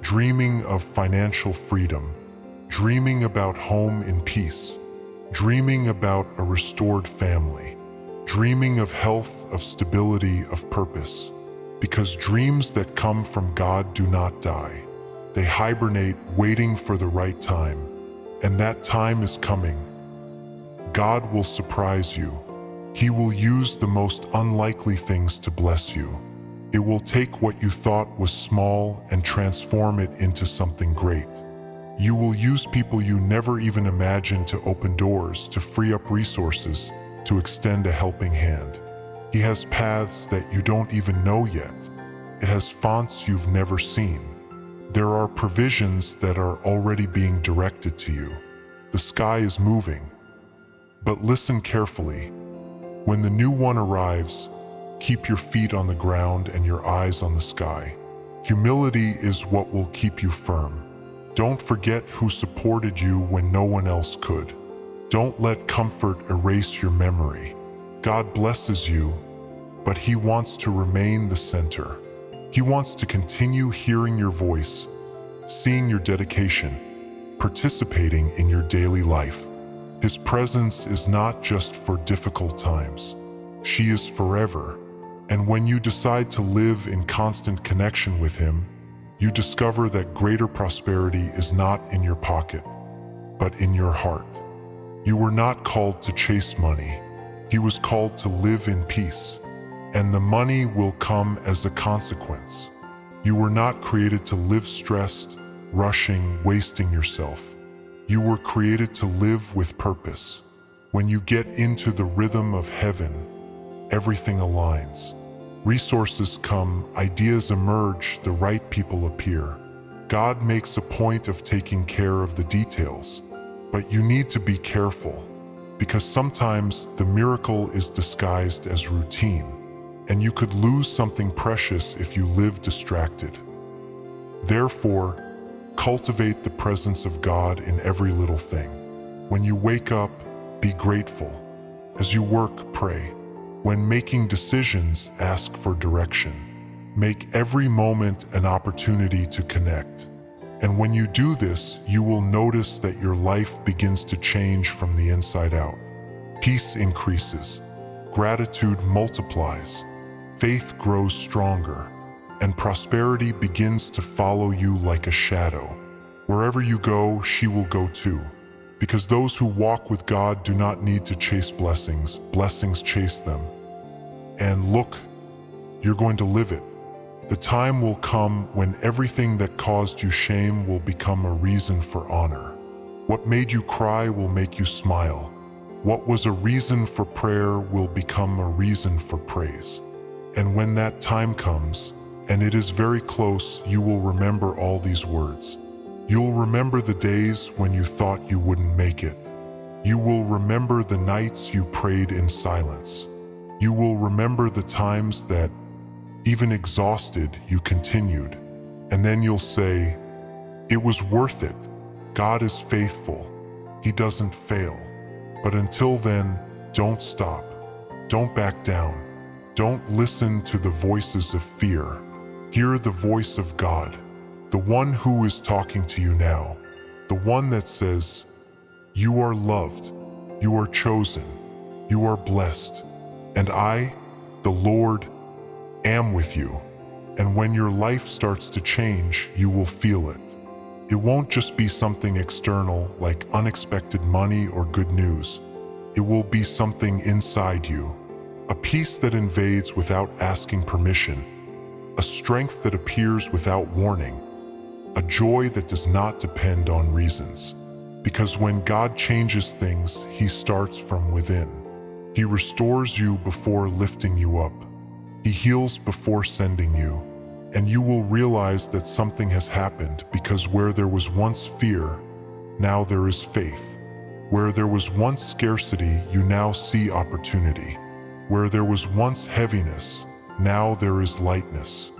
Dreaming of financial freedom, dreaming about home in peace, dreaming about a restored family, dreaming of health, of stability, of purpose. Because dreams that come from God do not die. They hibernate, waiting for the right time. And that time is coming. God will surprise you. He will use the most unlikely things to bless you. It will take what you thought was small and transform it into something great. You will use people you never even imagined to open doors, to free up resources, to extend a helping hand. He has paths that you don't even know yet. It has fonts you've never seen. There are provisions that are already being directed to you. The sky is moving. But listen carefully. When the new one arrives, keep your feet on the ground and your eyes on the sky. Humility is what will keep you firm. Don't forget who supported you when no one else could. Don't let comfort erase your memory. God blesses you, but He wants to remain the center. He wants to continue hearing your voice, seeing your dedication, participating in your daily life. His presence is not just for difficult times. She is forever. And when you decide to live in constant connection with Him, you discover that greater prosperity is not in your pocket, but in your heart. You were not called to chase money. He was called to live in peace. And the money will come as a consequence. You were not created to live stressed, rushing, wasting yourself. You were created to live with purpose. When you get into the rhythm of heaven, everything aligns. Resources come, ideas emerge, the right people appear. God makes a point of taking care of the details, but you need to be careful, because sometimes the miracle is disguised as routine, and you could lose something precious if you live distracted. Therefore, cultivate the presence of God in every little thing. When you wake up, be grateful. As you work, pray. When making decisions, ask for direction. Make every moment an opportunity to connect. And when you do this, you will notice that your life begins to change from the inside out. Peace increases, gratitude multiplies, faith grows stronger, and prosperity begins to follow you like a shadow. Wherever you go, she will go too. Because those who walk with God do not need to chase blessings, blessings chase them. And look, you're going to live it. The time will come when everything that caused you shame will become a reason for honor. What made you cry will make you smile. What was a reason for prayer will become a reason for praise. And when that time comes, and it is very close, you will remember all these words. You'll remember the days when you thought you wouldn't make it. You will remember the nights you prayed in silence. You will remember the times that, even exhausted, you continued. And then you'll say, it was worth it. God is faithful. He doesn't fail. But until then, don't stop. Don't back down. Don't listen to the voices of fear. Hear the voice of God. The one who is talking to you now, the one that says, you are loved, you are chosen, you are blessed, and I, the Lord, am with you. And when your life starts to change, you will feel it. It won't just be something external like unexpected money or good news. It will be something inside you, a peace that invades without asking permission, a strength that appears without warning, a joy that does not depend on reasons. Because when God changes things, He starts from within. He restores you before lifting you up. He heals before sending you. And you will realize that something has happened, because where there was once fear, now there is faith. Where there was once scarcity, you now see opportunity. Where there was once heaviness, now there is lightness.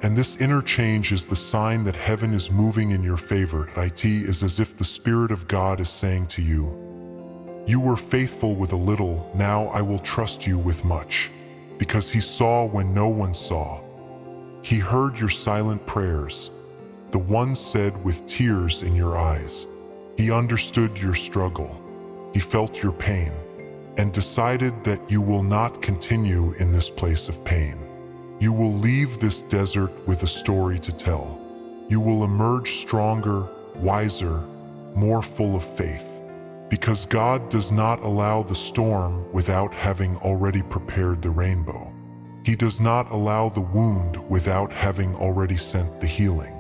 And this interchange is the sign that heaven is moving in your favor. It is as if the Spirit of God is saying to you, "You were faithful with a little, now I will trust you with much." Because He saw when no one saw. He heard your silent prayers, the ones said with tears in your eyes. He understood your struggle. He felt your pain, and decided that you will not continue in this place of pain. You will leave this desert with a story to tell. You will emerge stronger, wiser, more full of faith. Because God does not allow the storm without having already prepared the rainbow. He does not allow the wound without having already sent the healing.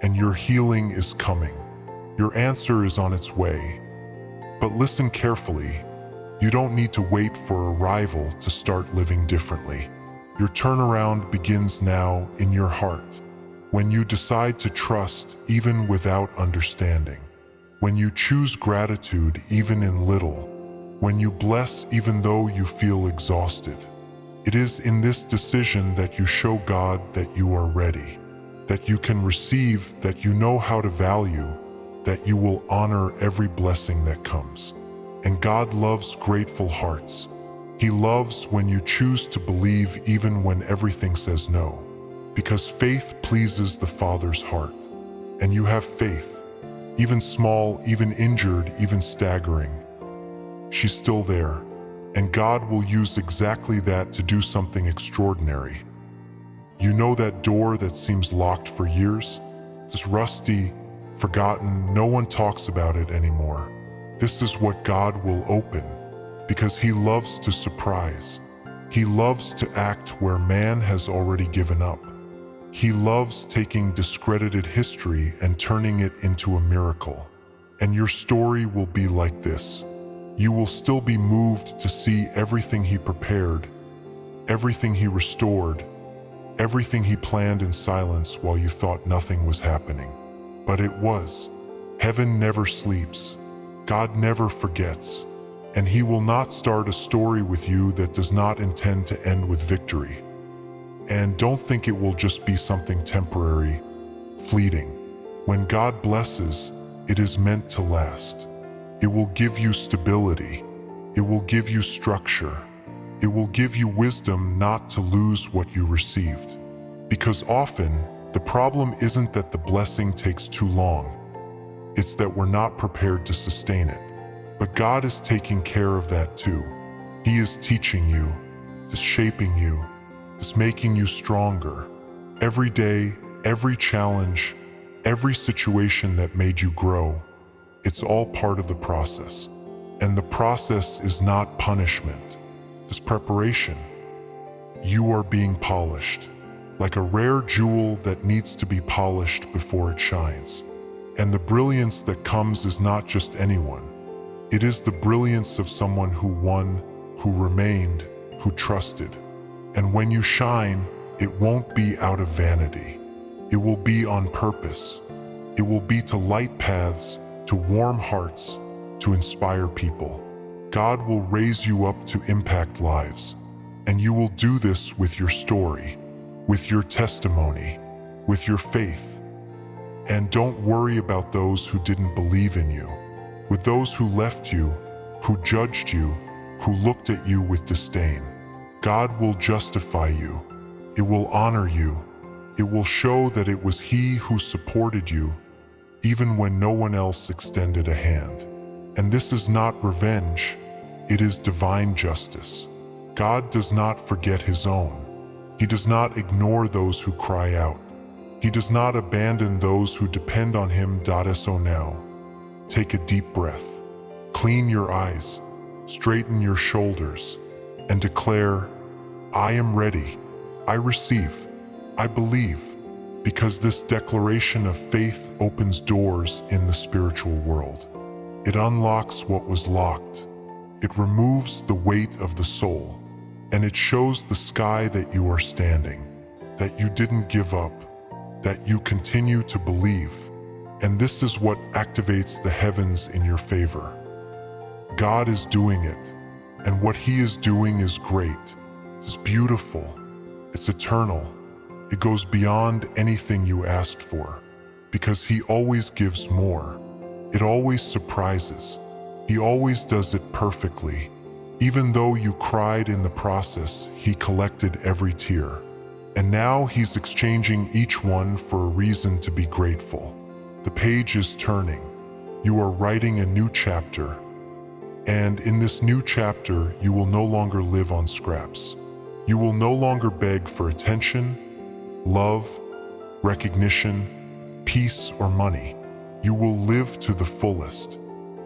And your healing is coming. Your answer is on its way. But listen carefully. You don't need to wait for arrival to start living differently. Your turnaround begins now in your heart. When you decide to trust even without understanding. When you choose gratitude even in little. When you bless even though you feel exhausted. It is in this decision that you show God that you are ready. That you can receive, that you know how to value, that you will honor every blessing that comes. And God loves grateful hearts. He loves when you choose to believe even when everything says no. Because faith pleases the Father's heart. And you have faith, even small, even injured, even staggering. She's still there, and God will use exactly that to do something extraordinary. You know that door that seems locked for years? It's rusty, forgotten, no one talks about it anymore. This is what God will open. Because He loves to surprise. He loves to act where man has already given up. He loves taking discredited history and turning it into a miracle. And your story will be like this. You will still be moved to see everything He prepared, everything He restored, everything He planned in silence while you thought nothing was happening. But it was. Heaven never sleeps. God never forgets. And He will not start a story with you that does not intend to end with victory. And don't think it will just be something temporary, fleeting. When God blesses, it is meant to last. It will give you stability. It will give you structure. It will give you wisdom not to lose what you received. Because often, the problem isn't that the blessing takes too long. It's that we're not prepared to sustain it. But God is taking care of that too. He is teaching you, is shaping you, is making you stronger. Every day, every challenge, every situation that made you grow, it's all part of the process. And the process is not punishment. It's preparation. You are being polished, like a rare jewel that needs to be polished before it shines. And the brilliance that comes is not just anyone. It is the brilliance of someone who won, who remained, who trusted. And when you shine, it won't be out of vanity. It will be on purpose. It will be to light paths, to warm hearts, to inspire people. God will raise you up to impact lives. And you will do this with your story, with your testimony, with your faith. And don't worry about those who didn't believe in you. With those who left you, who judged you, who looked at you with disdain. God will justify you. It will honor you. It will show that it was He who supported you, even when no one else extended a hand. And this is not revenge, it is divine justice. God does not forget His own. He does not ignore those who cry out. He does not abandon those who depend on Him. So now, take a deep breath, clean your eyes, straighten your shoulders, and declare, I am ready, I receive. I believe, because this declaration of faith opens doors in the spiritual world. It unlocks what was locked. It removes the weight of the soul, and it shows the sky that you are standing, that you didn't give up, that you continue to believe. And this is what activates the heavens in your favor. God is doing it, and what He is doing is great. It's beautiful. It's eternal. It goes beyond anything you asked for, because He always gives more. It always surprises. He always does it perfectly. Even though you cried in the process, He collected every tear. And now He's exchanging each one for a reason to be grateful. The page is turning. You are writing a new chapter. And in this new chapter, you will no longer live on scraps. You will no longer beg for attention, love, recognition, peace, or money. You will live to the fullest.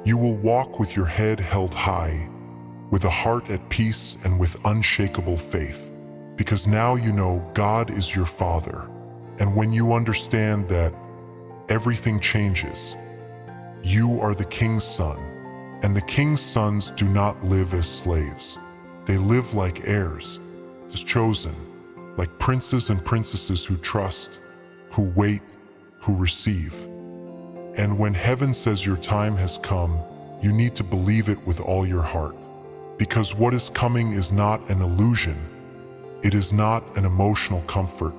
You will walk with your head held high, with a heart at peace and with unshakable faith. Because now you know God is your Father. And when you understand that, everything changes. You are the King's son, and the King's sons do not live as slaves. They live like heirs, as chosen, like princes and princesses who trust, who wait, who receive. And when heaven says your time has come, you need to believe it with all your heart. Because what is coming is not an illusion. It is not an emotional comfort.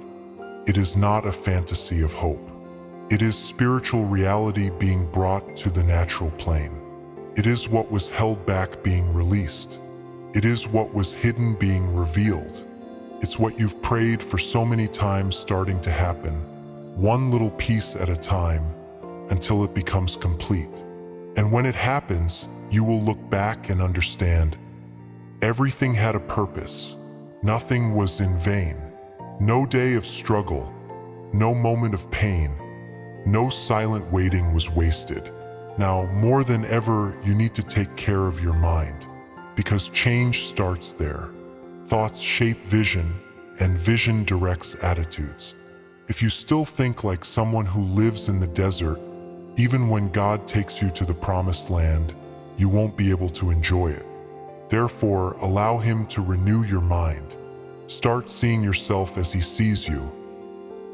It is not a fantasy of hope. It is spiritual reality being brought to the natural plane. It is what was held back being released. It is what was hidden being revealed. It's what you've prayed for so many times starting to happen, one little piece at a time, until it becomes complete. And when it happens, you will look back and understand everything had a purpose. Nothing was in vain. No day of struggle, no moment of pain, no silent waiting was wasted. Now, more than ever, you need to take care of your mind, because change starts there. Thoughts shape vision, and vision directs attitudes. If you still think like someone who lives in the desert, even when God takes you to the promised land, you won't be able to enjoy it. Therefore, allow Him to renew your mind. Start seeing yourself as He sees you.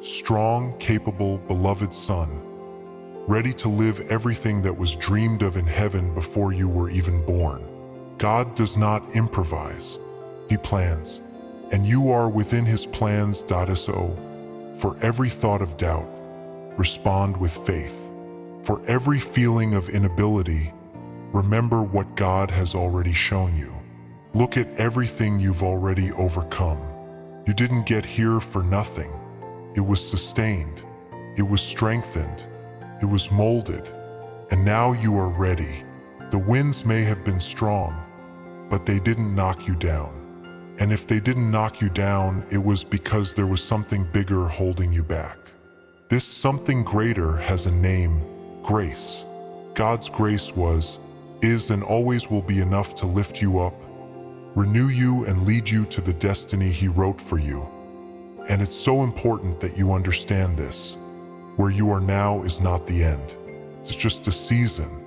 Strong, capable, beloved son, ready to live everything that was dreamed of in heaven before you were even born. God does not improvise. He plans, and you are within His plans. So, for every thought of doubt, respond with faith. For every feeling of inability, remember what God has already shown you. Look at everything you've already overcome. You didn't get here for nothing. It was sustained. It was strengthened. It was molded. And now you are ready. The winds may have been strong, but they didn't knock you down. And if they didn't knock you down, it was because there was something bigger holding you back. This something greater has a name: grace. God's grace was, is, and always will be enough to lift you up, renew you, and lead you to the destiny He wrote for you. And it's so important that you understand this. Where you are now is not the end. It's just a season,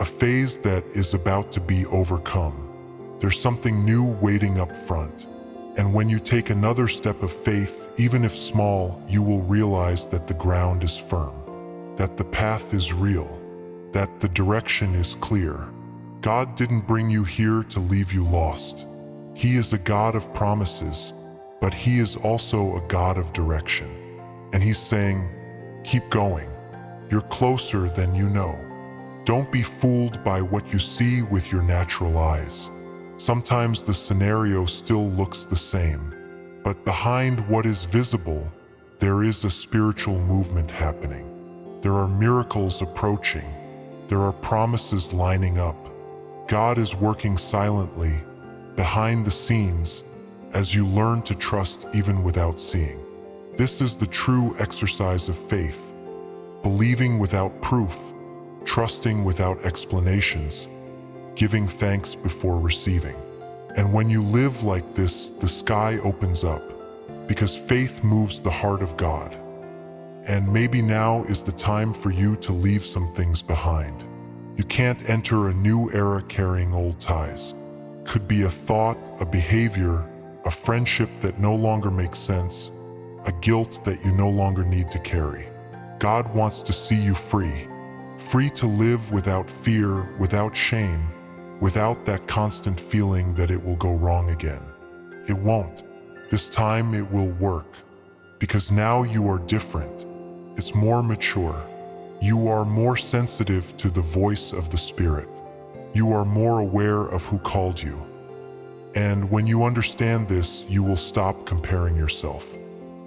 a phase that is about to be overcome. There's something new waiting up front. And when you take another step of faith, even if small, you will realize that the ground is firm, that the path is real, that the direction is clear. God didn't bring you here to leave you lost. He is a God of promises, but He is also a God of direction. And He's saying, keep going. You're closer than you know. Don't be fooled by what you see with your natural eyes. Sometimes the scenario still looks the same, but behind what is visible, there is a spiritual movement happening. There are miracles approaching. There are promises lining up. God is working silently, behind the scenes, as you learn to trust even without seeing. This is the true exercise of faith, believing without proof, trusting without explanations, giving thanks before receiving. And when you live like this, the sky opens up. because faith moves the heart of God. And maybe now is the time for you to leave some things behind. You can't enter a new era carrying old ties. Could be a thought, a behavior, a friendship that no longer makes sense, a guilt that you no longer need to carry. God wants to see you free. Free to live without fear, without shame, without that constant feeling that it will go wrong again. It won't. This time it will work. Because now you are different. It's more mature. You are more sensitive to the voice of the Spirit. You are more aware of who called you. And when you understand this, you will stop comparing yourself.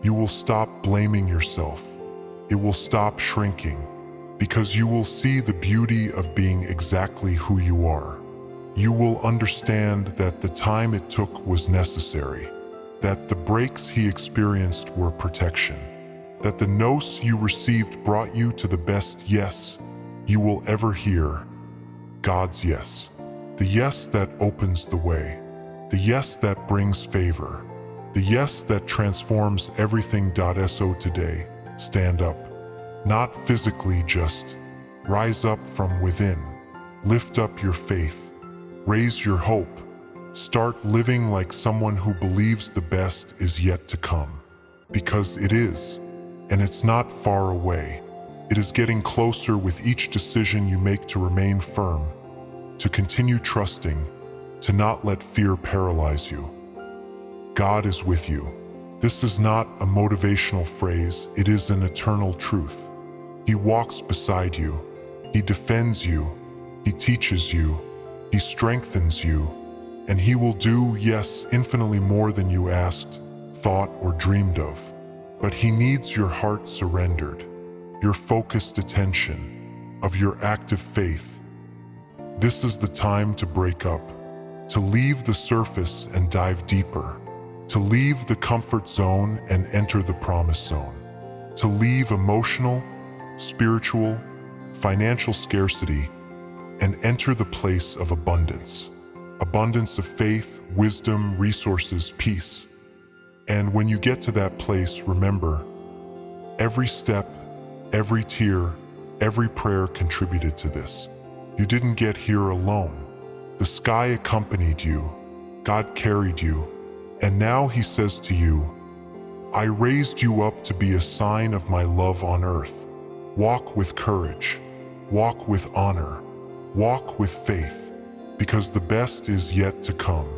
You will stop blaming yourself. It will stop shrinking, because you will see the beauty of being exactly who you are. You will understand that the time it took was necessary, that the breaks he experienced were protection, that the no's you received brought you to the best yes you will ever hear, God's yes. The yes that opens the way, the yes that brings favor, the yes that transforms everything. So today, stand up. Not physically, just rise up from within. Lift up your faith. Raise your hope. Start living like someone who believes the best is yet to come. Because it is. And it's not far away. It is getting closer with each decision you make to remain firm, to continue trusting, to not let fear paralyze you. God is with you. This is not a motivational phrase, it is an eternal truth. He walks beside you. He defends you. He teaches you. He strengthens you. And he will do, yes, infinitely more than you asked, thought, or dreamed of. But he needs your heart surrendered, your focused attention, of your active faith. This is the time to break up, to leave the surface and dive deeper, to leave the comfort zone and enter the promise zone, to leave emotional, spiritual, financial scarcity and enter the place of abundance. Abundance of faith, wisdom, resources, peace. And when you get to that place, remember, every step, every tear, every prayer contributed to this. You didn't get here alone. The sky accompanied you. God carried you. And now he says to you, I raised you up to be a sign of my love on earth. Walk with courage. Walk with honor. Walk with faith. Because the best is yet to come.